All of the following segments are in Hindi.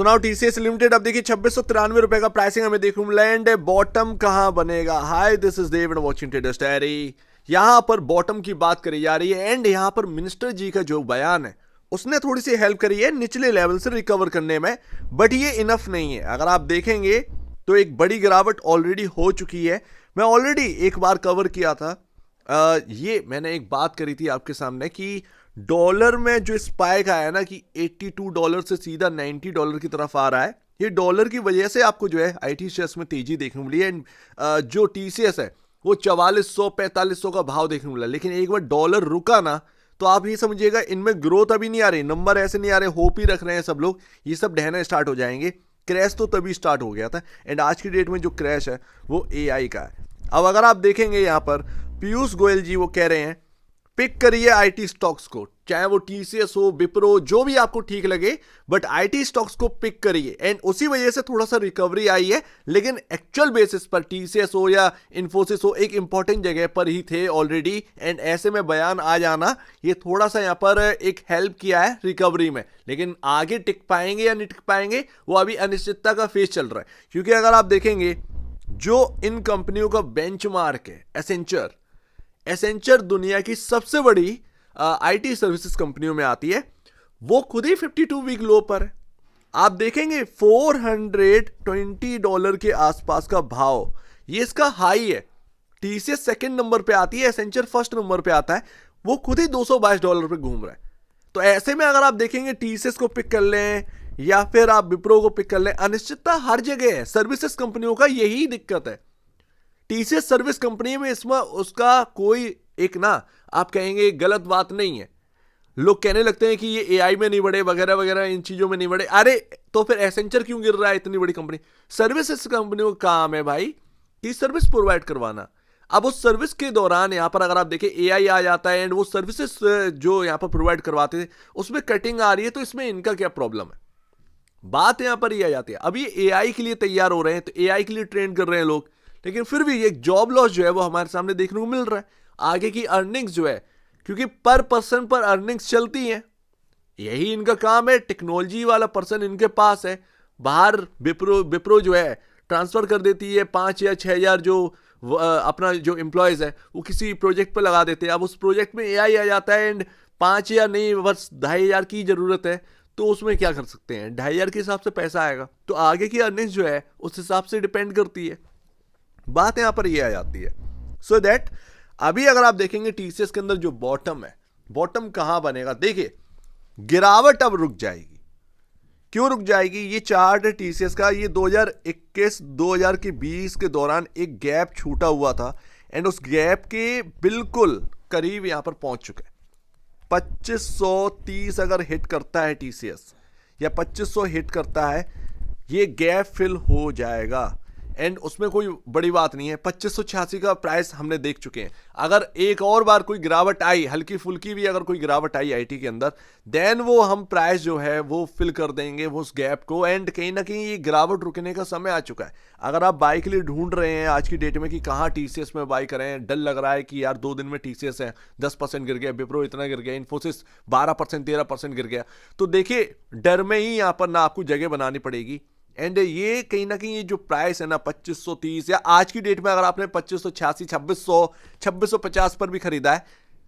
सो नाउ टीसीएस लिमिटेड अब देखिए 2693 रुपए का प्राइसिंग हमें देखने को मिला एंड बॉटम कहां बनेगा। Hi this is David watching traders diary. यहां पर बॉटम की बात करी जा रही है एंड यहां पर मिनिस्टर जी का जो बयान है उसने थोड़ी सी हेल्प करी है निचले लेवल से रिकवर करने में, बट ये इनफ नहीं है। अगर आप देखेंगे तो एक बड़ी गिरावट ऑलरेडी हो चुकी है। मैं ऑलरेडी एक बार कवर किया था, ये मैंने एक बात करी थी आपके सामने कि डॉलर में जो स्पाइक आया ना कि $82 से सीधा $90 की तरफ आ रहा है, ये डॉलर की वजह से आपको जो है आईटी शेयर्स में तेजी देखने को मिली है एंड जो टीसीएस है वो 4400-4500 का भाव देखने को मिला। लेकिन एक बार डॉलर रुका ना तो आप ये समझिएगा इनमें ग्रोथ अभी नहीं आ रही, नंबर ऐसे नहीं आ रहे, होप ही रख रहे हैं सब लोग, ये सब ढहना स्टार्ट हो जाएंगे। क्रैश तो तभी स्टार्ट हो गया था एंड आज की डेट में जो क्रैश है वो एआई का है। अब अगर आप देखेंगे यहां पर पीयूष गोयल जी वो कह रहे हैं पिक करिए आईटी स्टॉक्स को, चाहे वो टीसीएस हो, विप्रो, जो भी आपको ठीक लगे, बट आईटी स्टॉक्स को पिक करिए एंड उसी वजह से थोड़ा सा रिकवरी आई है। लेकिन एक्चुअल बेसिस पर टीसीएस हो या इन्फोसिस हो एक इंपॉर्टेंट जगह पर ही थे ऑलरेडी एंड ऐसे में बयान आ जाना ये थोड़ा सा यहाँ पर एक हेल्प किया है रिकवरी में। लेकिन आगे टिक पाएंगे या नहीं टिक पाएंगे वो अभी अनिश्चितता का फेज चल रहा है, क्योंकि अगर आप देखेंगे जो इन कंपनियों का बेंचमार्क है एसेंचर दुनिया की सबसे बड़ी आईटी सर्विसेज कंपनियों में आती है, वो खुद ही 52 वीक लो पर है। आप देखेंगे $420 के आसपास का भाव, ये इसका हाई है। टीसीएस सेकंड नंबर पे आती है, एसेंचर फर्स्ट नंबर पे आता है, वो खुद ही $222 पे घूम रहा है। तो ऐसे में अगर आप देखेंगे टीसीएस को पिक कर लें या फिर आप विप्रो को पिक कर लें, अनिश्चितता हर जगह है। सर्विसेज कंपनियों का यही दिक्कत है। टीसीएस सर्विस कंपनी में इसमें उसका कोई एक ना आप कहेंगे गलत बात नहीं है। लोग कहने लगते हैं कि ये एआई में नहीं बढ़े वगैरह वगैरह, इन चीजों में नहीं बढ़े। अरे तो फिर एसेंचर क्यों गिर रहा है? इतनी बड़ी कंपनी, सर्विसेज कंपनियों का काम है भाई कि सर्विस प्रोवाइड करवाना। अब उस सर्विस के दौरान यहां पर अगर आप देखें एआई आ जाता है एंड वो सर्विसेज जो यहां पर प्रोवाइड करवाते थे उसमें कटिंग आ रही है, तो इसमें इनका क्या प्रॉब्लम है? बात यहां पर ही आ जाती है। अब ये एआई के लिए तैयार हो रहे हैं तो एआई के लिए ट्रेन कर रहे हैं लोग, लेकिन फिर भी एक जॉब लॉस जो है वो हमारे सामने देखने को मिल रहा है। आगे की अर्निंग्स जो है, क्योंकि पर पर्सन पर अर्निंग्स चलती हैं, यही इनका काम है। टेक्नोलॉजी वाला पर्सन इनके पास है, बाहर विप्रो जो है ट्रांसफर कर देती है 5 या 6 हजार जो अपना जो एम्प्लॉयज है वो किसी प्रोजेक्ट पर लगा देते हैं। अब उस प्रोजेक्ट में एआई आ जाता है एंड 5 या नहीं बस 2,500 की जरूरत है, तो उसमें क्या कर सकते हैं? 2,500 के हिसाब से पैसा आएगा, तो आगे की अर्निंग्स जो है उस हिसाब से डिपेंड करती है। बात यहां पर ये आ जाती है। सो दैट अभी अगर आप देखेंगे टीसीएस के अंदर जो बॉटम है, बॉटम कहां बनेगा? देखिए गिरावट अब रुक जाएगी। क्यों रुक जाएगी? ये चार्ट है टीसीएस का, ये 2021-2020 के दौरान एक गैप छूटा हुआ था एंड उस गैप के बिल्कुल करीब यहां पर पहुंच चुका है। 2530 अगर हिट करता है टीसीएस या 2500 हिट करता है, ये गैप फिल हो जाएगा एंड उसमें कोई बड़ी बात नहीं है। 2586 का प्राइस हमने देख चुके हैं। अगर एक और बार कोई गिरावट आई, हल्की फुल्की भी अगर कोई गिरावट आई आईटी के अंदर, देन वो हम प्राइस जो है वो फिल कर देंगे वो उस गैप को एंड कहीं ना कहीं ये गिरावट रुकने का समय आ चुका है। अगर आप बाई के लिए ढूंढ रहे हैं आज की डेट में कि कहाँ टीसीएस में बाई करें, डर लग रहा है कि यार 2 दिन में टीसीएस है 10% गिर गया, विप्रो इतना गिर गया, इन्फोसिस 12% 13% गिर गया, तो देखिए डर में ही यहाँ पर ना आपको जगह बनानी पड़ेगी एंड ये कहीं ना कहीं ये जो प्राइस है ना 2530 या आज की डेट में अगर आपने 2586, 2600, 2650 पर भी खरीदा है,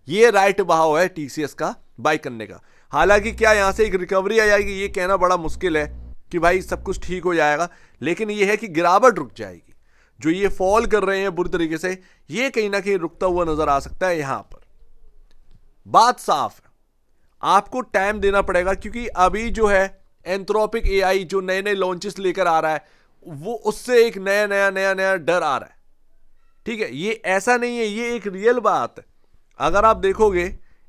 ये राइट भाव है टीसीएस का बाई करने का। हालांकि क्या यहां से एक रिकवरी आ जाएगी ये कहना बड़ा मुश्किल है कि भाई सब कुछ ठीक हो जाएगा, लेकिन ये है कि गिरावट रुक जाएगी। जो ये फॉल कर रहे हैं बुरी तरीके से, ये कहीं ना कहीं रुकता हुआ नजर आ सकता है। यहां पर बात साफ है, आपको टाइम देना पड़ेगा, क्योंकि अभी जो है एंथ्रोपिक एआई जो नए नए लॉन्चेस लेकर आ रहा है वो उससे एक नया डर आ रहा है। ठीक है, ये ऐसा नहीं है, ये एक रियल बात है। अगर आप देखोगे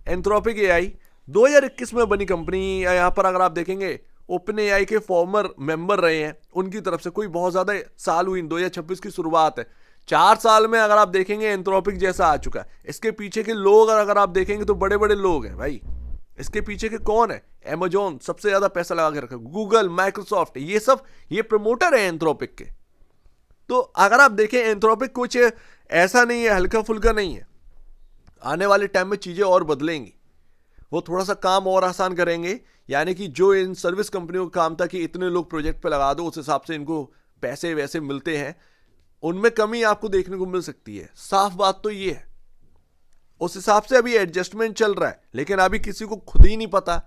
एंथ्रोपिक एआई 2021 में बनी कंपनी, यहां पर अगर आप देखेंगे ओपन एआई के फॉर्मर मेंबर रहे हैं उनकी तरफ से, कोई बहुत ज्यादा साल हुई, 2026 की शुरुआत है, 4 साल में अगर आप देखेंगे एंथ्रोपिक जैसा आ चुका है। इसके पीछे के लोग अगर आप देखेंगे तो बड़े बड़े लोग हैं भाई। इसके पीछे के कौन है? Amazon सबसे ज्यादा पैसा लगा के रखा, गूगल, माइक्रोसॉफ्ट, ये सब ये प्रमोटर है एंथ्रोपिक के। तो अगर आप देखें एंथ्रोपिक कुछ ऐसा नहीं है, हल्का फुल्का नहीं है। आने वाले टाइम में चीजें और बदलेंगी, वो थोड़ा सा काम और आसान करेंगे। यानी कि जो इन सर्विस कंपनियों का काम था कि इतने लोग प्रोजेक्ट पे लगा दो, उस हिसाब से इनको पैसे वैसे मिलते हैं, उनमें कमी आपको देखने को मिल सकती है। साफ बात तो ये है, उस हिसाब से अभी एडजस्टमेंट चल रहा है, लेकिन अभी किसी को खुद ही नहीं पता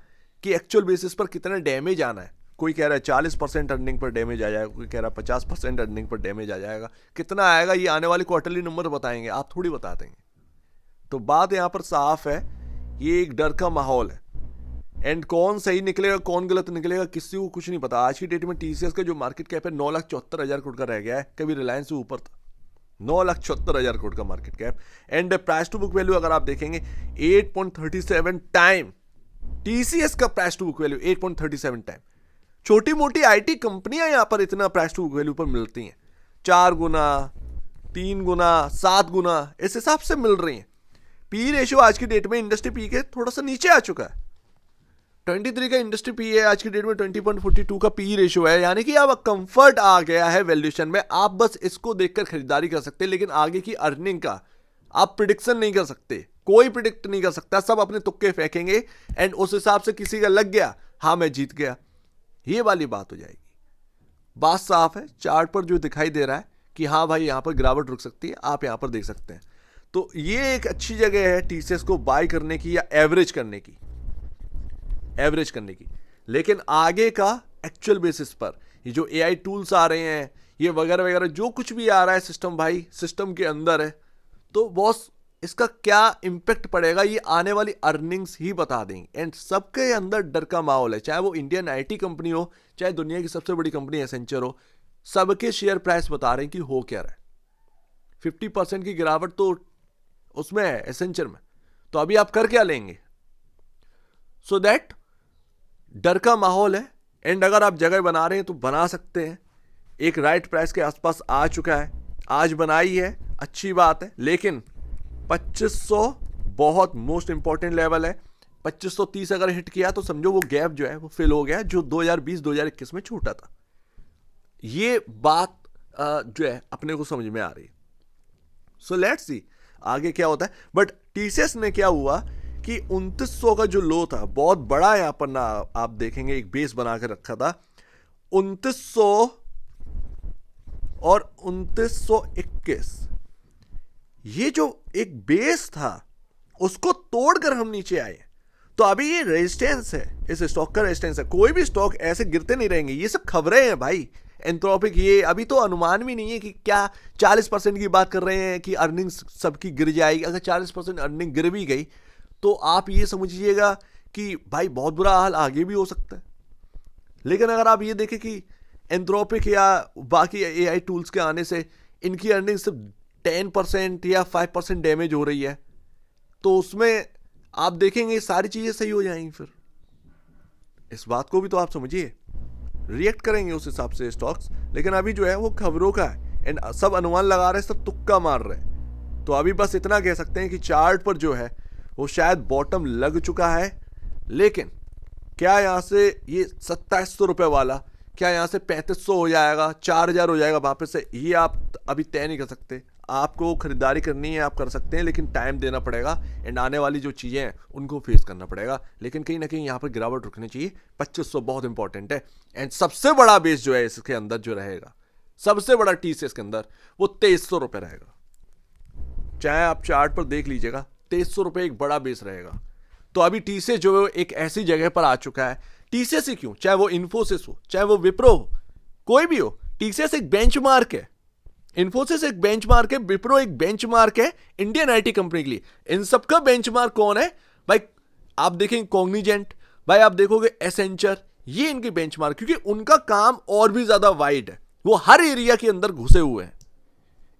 कि एक्चुअल बेसिस पर कितना डैमेज आना है। कोई कह रहा है 40% अर्निंग पर डैमेज आ जाएगा, कोई कह रहा है 50% अर्निंग पर डैमेज आ जाएगा। कितना आएगा ये आने वाले क्वार्टरली नंबर बताएंगे, आप थोड़ी बता देंगे। तो बात यहां पर साफ है, ये एक डर का माहौल है, एंड कौन सही निकलेगा कौन गलत निकलेगा किसी को कुछ नहीं पता। आज की डेट में टीसीएस का जो मार्केट कैप है 9,74,000 करोड़ का रह गया है, कभी रिलायंस से ऊपर था। 9,74,000 करोड़ का market cap, and price to book value अगर आप देखेंगे 8.37 टाइम। टीसीएस का price to book value 8.37 time. छोटी मोटी आईटी कंपनियां यहां पर इतना प्राइस टू बुक वैल्यू पर मिलती हैं, 4 गुना 3 गुना 7 गुना इस हिसाब से मिल रही हैं। पी रेशियो आज की डेट में इंडस्ट्री पी के थोड़ा सा नीचे आ चुका है। 23 का इंडस्ट्री पी है, आज की डेट में 20.42 का पी रेशियो है, यानी कि अब कंफर्ट आ गया है वैल्यूएशन में। आप बस इसको देखकर खरीदारी कर सकते हैं, लेकिन आगे की अर्निंग का आप प्रिडिक्शन नहीं कर सकते। कोई प्रिडिक्ट नहीं कर सकता, सब अपने तुक्के फेंकेंगे, एंड उस हिसाब से किसी का लग गया हाँ मैं जीत गया, ये वाली बात हो जाएगी। बात साफ है, चार्ट पर जो दिखाई दे रहा है कि हाँ भाई यहां पर गिरावट रुक सकती है, आप यहां पर देख सकते हैं। तो ये एक अच्छी जगह है टीसीएस को बाय करने की या एवरेज करने की, लेकिन आगे का एक्चुअल बेसिस पर ये जो एआई टूल्स आ रहे हैं, ये वगैरह वगैरह जो कुछ भी आ रहा है सिस्टम, भाई सिस्टम के अंदर है, तो बॉस इसका क्या इंपैक्ट पड़ेगा ये आने वाली अर्निंग्स ही बता देंगे। एंड सबके अंदर डर का माहौल है, चाहे वो इंडियन आईटी कंपनी हो, चाहे दुनिया की सबसे बड़ी कंपनी एसेंचर हो, सबके शेयर प्राइस बता रहे हैं कि हो क्या रहा है। 50% की गिरावट तो उसमें है एसेंचर में, तो अभी आप कर क्या लेंगे? सो दैट डर का माहौल है, एंड अगर आप जगह बना रहे हैं तो बना सकते हैं। एक राइट प्राइस के आसपास आ चुका है, आज बनाई है, अच्छी बात है, लेकिन 2500 बहुत मोस्ट इंपॉर्टेंट लेवल है। 2530 अगर हिट किया तो समझो वो गैप जो है वो फिल हो गया, जो 2020-2021 में छूटा था। ये बात जो है अपने को समझ में आ रही है। सो लेट्स सी आगे क्या होता है। बट टीसीएस ने क्या हुआ कि 2900 का जो लो था बहुत बड़ा, यहां पर ना आप देखेंगे एक बेस बना के रखा था 2900 और 2921। ये जो एक बेस था उसको तोड़कर हम नीचे आए, तो अभी ये रेजिस्टेंस है, इस स्टॉक का रेजिस्टेंस है। कोई भी स्टॉक ऐसे गिरते नहीं रहेंगे, ये सब खबरें हैं भाई। एंथ्रोपिक ये अभी तो अनुमान भी नहीं है कि क्या 40% की बात कर रहे हैं कि अर्निंग सबकी गिर जाएगी। अगर 40% अर्निंग गिर भी गई तो आप ये समझिएगा कि भाई बहुत बुरा हाल आगे भी हो सकता है। लेकिन अगर आप ये देखें कि एंथ्रोपिक या बाकी एआई टूल्स के आने से इनकी अर्निंग सिर्फ 10% या 5% डैमेज हो रही है, तो उसमें आप देखेंगे सारी चीजें सही हो जाएंगी। फिर इस बात को भी तो आप समझिए, रिएक्ट करेंगे उस हिसाब से स्टॉक्स। लेकिन अभी जो है वो खबरों का है, एंड सब अनुमान लगा रहे हैं, सब तुक्का मार रहे हैं। तो अभी बस इतना कह सकते हैं कि चार्ट पर जो है वो शायद बॉटम लग चुका है, लेकिन क्या यहां से ये 2700 रुपए वाला क्या यहां से 3500 हो जाएगा, 4000 हो जाएगा वापस से, ये आप अभी तय नहीं कर सकते। आपको खरीदारी करनी है आप कर सकते हैं, लेकिन टाइम देना पड़ेगा, एंड आने वाली जो चीजें हैं उनको फेस करना पड़ेगा। लेकिन कहीं ना कहीं यहाँ पर गिरावट रुकनी चाहिए। 2500 बहुत इंपॉर्टेंट है, एंड सबसे बड़ा बेस जो है इसके अंदर जो रहेगा, सबसे बड़ा टीसीएस के अंदर, वो 2300 रुपए रहेगा। चाहे आप चार्ट पर देख लीजिएगा, 2300 रुपए एक बड़ा बेस रहेगा। तो अभी टीसीएस जो है एक ऐसी जगह पर आ चुका है। टीसीएस ही क्यों, चाहे वो इन्फोसिस हो, चाहे वो विप्रो हो, कोई भी हो, टीसीएस एक बेंचमार्क है, इन्फोसिस एक बेंचमार्क है, विप्रो एक बेंचमार्क है इंडियन आईटी कंपनी के लिए। इन सबका बेंचमार्क कौन है भाई? आप देखेंगे कॉग्निजेंट, भाई आप देखोगे एसेंचर, ये इनकी बेंचमार्क, क्योंकि उनका काम और भी ज्यादा वाइड है, वो हर एरिया के अंदर घुसे हुए हैं।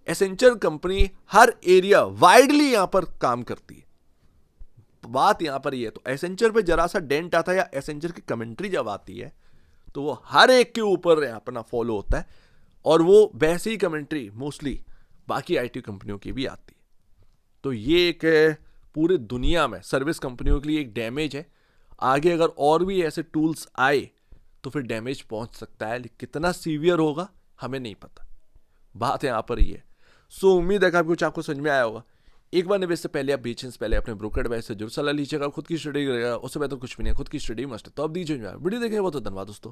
एसेंचर कंपनी हर एरिया वाइडली यहां पर काम करती है। बात यहां पर ये है, तो एसेंचर पे जरा सा डेंट आता है या एसेंचर की कमेंट्री जब आती है तो वो हर एक के ऊपर अपना फॉलो होता है, और वो वैसी ही कमेंट्री मोस्टली बाकी आईटी कंपनियों की भी आती है। तो ये एक पूरी दुनिया में सर्विस कंपनियों के लिए एक डैमेज है। आगे अगर और भी ऐसे टूल्स आए तो फिर डैमेज पहुंच सकता है, लेकिन कितना सीवियर होगा हमें नहीं पता। बात यहां पर ही है। सो उम्मीद है कि कुछ आपको समझ में आया होगा। एक बार निवेश से पहले आप बेचने से पहले अपने ब्रोकर एडवाइस से जरूर सलाह लीजिएगा, खुद की स्टडी करेगा, उससे बेहतर कुछ भी नहीं है, खुद की स्टडी मस्ट है। तो अब दीजिए वीडियो देखने बहुत धन्यवाद दोस्तों।